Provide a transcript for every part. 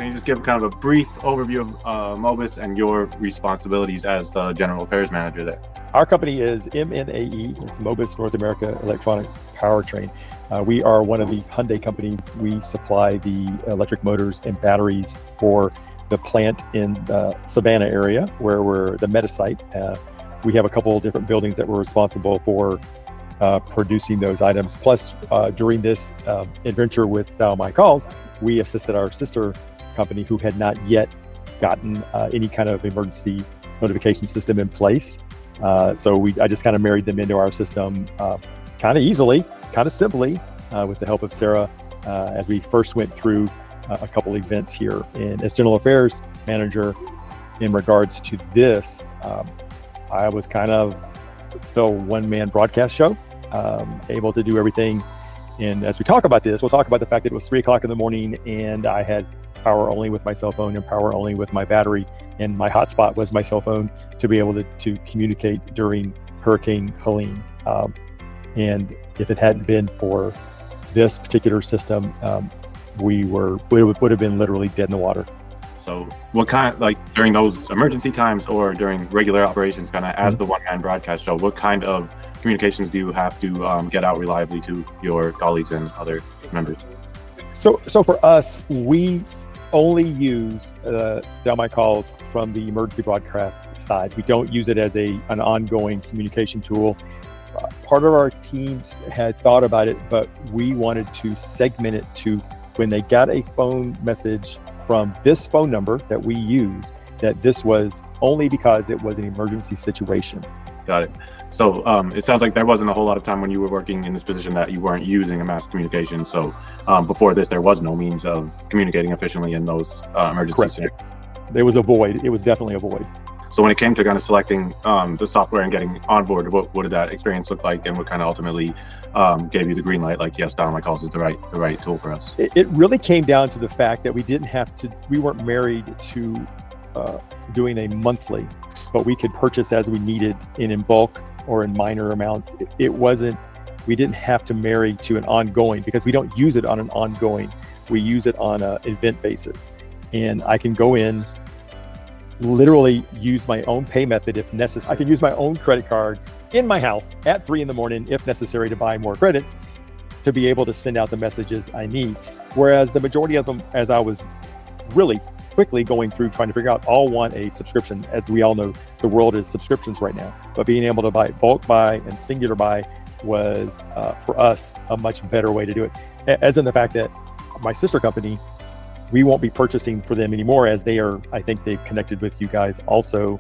can you just give kind of a brief overview of Mobis and your responsibilities as the general affairs manager there? Our company is MNAE. It's Mobis North America Electronic Powertrain. We are one of the Hyundai companies. We supply the electric motors and batteries for the plant in the Savannah area, where we're the meta site. We have a couple of different buildings that we're responsible for producing those items. Plus, during this adventure with DialMyCalls, we assisted our sister company who had not yet gotten any kind of emergency notification system in place. So I just kind of married them into our system kind of easily, kind of simply, with the help of Sarah, as we first went through a couple events here. And as general affairs manager, in regards to this, I was kind of the one-man broadcast show, able to do everything. And as we talk about this, we'll talk about the fact that it was 3 o'clock in the morning and I had power only with my cell phone and power only with my battery. And my hotspot was my cell phone to be able to communicate during Hurricane Helene. And if it hadn't been for this particular system, we would have been literally dead in the water. So what kind of, like during those emergency times or during regular operations, kind of as the one-man broadcast show, what kind of communications do you have to get out reliably to your colleagues and other members? So for us, we only use DialMyCalls from the emergency broadcast side. We don't use it as an ongoing communication tool. Part of our teams had thought about it, but we wanted to segment it to when they got a phone message from this phone number that we use, that this was only because it was an emergency situation. Got it. So it sounds like there wasn't a whole lot of time when you were working in this position that you weren't using a mass communication. So before this, there was no means of communicating efficiently in those emergencies. Correct. There was a void. It was definitely a void. So when it came to kind of selecting the software and getting on board, what did that experience look like, and what kind of ultimately gave you the green light? Like, yes, DialMyCalls is the right tool for us. It really came down to the fact that we weren't married to doing a monthly, but we could purchase as we needed in bulk or in minor amounts. We didn't have to marry to an ongoing, because we don't use it on an ongoing. We use it on an event basis. And I can go in, literally use my own pay method if necessary. I can use my own credit card in my house at 3 in the morning if necessary to buy more credits to be able to send out the messages I need. Whereas the majority of them, as I was really quickly going through trying to figure out, all want a subscription. As we all know, the world is subscriptions right now, but being able to buy bulk buy and singular buy was for us a much better way to do it. As in the fact that my sister company, we won't be purchasing for them anymore, as I think they've connected with you guys also,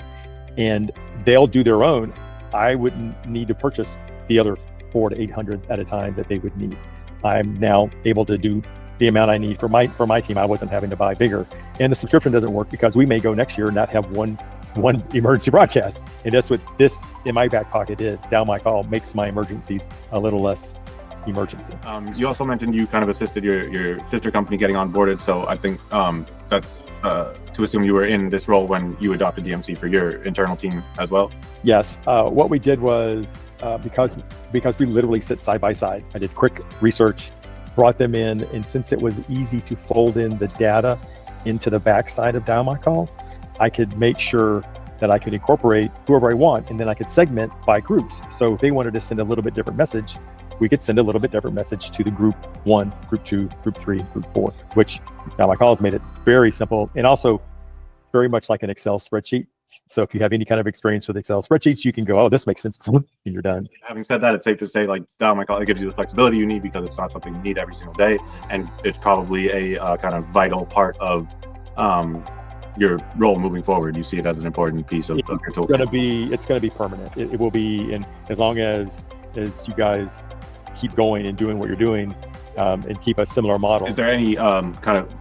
and they'll do their own. I wouldn't need to purchase the other 400 to 800 at a time that they would need. I'm now able to do the amount I need for my team. I wasn't having to buy bigger. And the subscription doesn't work because we may go next year and not have one emergency broadcast. And that's what this in my back pocket is. DialMyCall makes my emergencies a little less emergency. You also mentioned you kind of assisted your sister company getting onboarded. So I think that's to assume you were in this role when you adopted DMC for your internal team as well. Yes. What we did was, because we literally sit side by side, I did quick research, brought them in, and since it was easy to fold in the data into the backside of DialMyCalls, I could make sure that I could incorporate whoever I want, and then I could segment by groups. So if they wanted to send a little bit different message, we could send a little bit different message to the group 1, group 2, group 3, group 4, which DialMyCalls made it very simple, and also very much like an Excel spreadsheet. So if you have any kind of experience with Excel spreadsheets, you can go, oh, this makes sense, and you're done. Having said that, it's safe to say, like, DialMyCalls, it gives you the flexibility you need because it's not something you need every single day, and it's probably a kind of vital part of your role moving forward. You see it as an important piece of your toolkit. It's going to be permanent. It will be, and as long as you guys keep going and doing what you're doing, and keep a similar model. Is there any kind of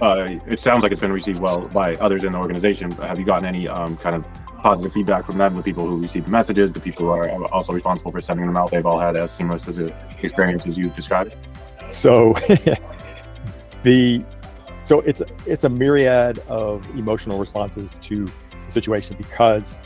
it sounds like it's been received well by others in the organization, but have you gotten any kind of positive feedback from them, the people who receive the messages, the people who are also responsible for sending them out? They've all had as seamless as an experience as you've described? So it's a myriad of emotional responses to the situation, because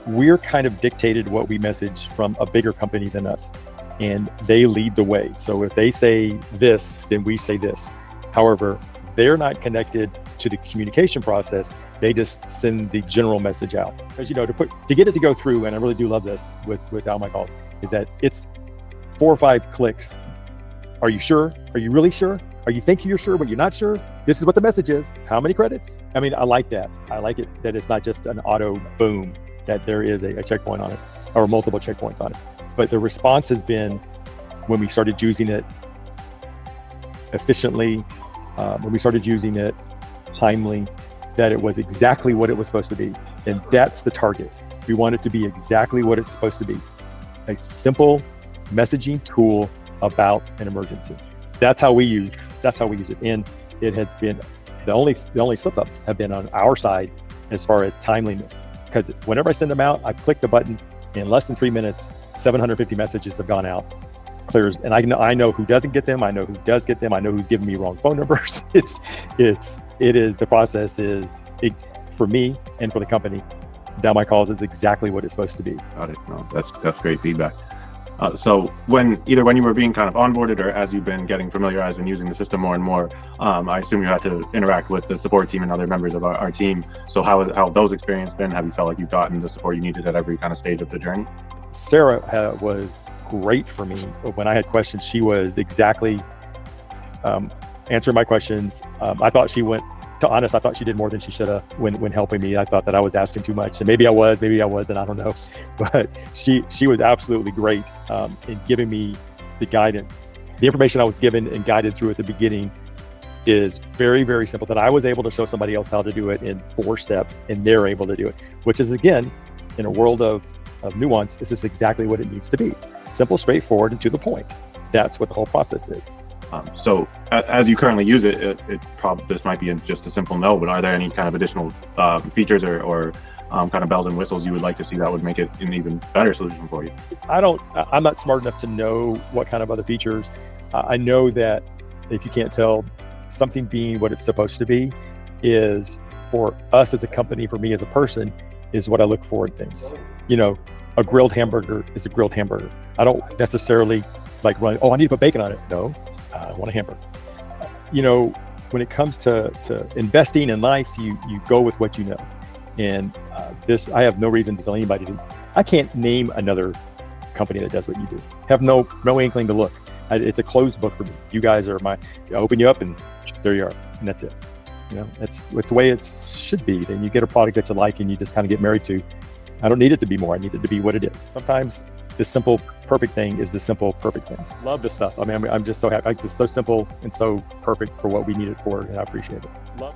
we're kind of dictated what we message from a bigger company than us, and they lead the way. So if they say this, then we say this. However, they're not connected to the communication process. They just send the general message out. As you know, to get it to go through, and I really do love this with DialMyCalls, is that it's 4 or 5 clicks. Are you sure? Are you really sure? Are you thinking you're sure, but you're not sure? This is what the message is. How many credits? I mean, I like that. I like it that it's not just an auto boom, that there is a checkpoint on it or multiple checkpoints on it. But the response has been, when we started using it efficiently, when we started using it timely, that it was exactly what it was supposed to be. And that's the target. We want it to be exactly what it's supposed to be. A simple messaging tool about an emergency. That's how we use it. And it has been, the only slip-ups have been on our side as far as timeliness. Because whenever I send them out, I click the button, in less than 3 minutes, 750 messages have gone out. Clears, and I know who doesn't get them. I know who does get them. I know who's giving me wrong phone numbers. The process is, for me and for the company, DialMyCalls is exactly what it's supposed to be. Got it. No, that's great feedback. So when you were being kind of onboarded, or as you've been getting familiarized and using the system more and more, I assume you had to interact with the support team and other members of our team. So how have those experiences been? Have you felt like you've gotten the support you needed at every kind of stage of the journey? Sarah was great for me. When I had questions, she was exactly answering my questions. I thought she did more than she should have when helping me. I thought that I was asking too much, and maybe I was, maybe I wasn't, I don't know. But she was absolutely great in giving me the guidance. The information I was given and guided through at the beginning is very, very simple, that I was able to show somebody else how to do it in 4 steps, and they're able to do it, which is, again, in a world of nuance, this is exactly what it needs to be. Simple, straightforward, and to the point. That's what the whole process is. So as you currently use it, this might be just a simple no, but are there any kind of additional features or kind of bells and whistles you would like to see that would make it an even better solution for you? I'm not smart enough to know what kind of other features. I know that, if you can't tell, something being what it's supposed to be is, for us as a company, for me as a person, is what I look for in things. You know, a grilled hamburger is a grilled hamburger. I don't necessarily like run, I need to put bacon on it. No, I want a hamburger. You know, when it comes to investing in life, you go with what you know. And I have no reason to tell anybody I can't name another company that does what you do. Have no inkling to look. It's a closed book for me. You guys are I open you up and there you are, and that's it. You know, it's the way it should be. Then you get a product that you like and you just kind of get married to. I don't need it to be more. I need it to be what it is. Sometimes the simple, perfect thing is the simple, perfect thing. Love this stuff. I mean, I'm just so happy. It's just so simple and so perfect for what we need it for, and I appreciate it. Love.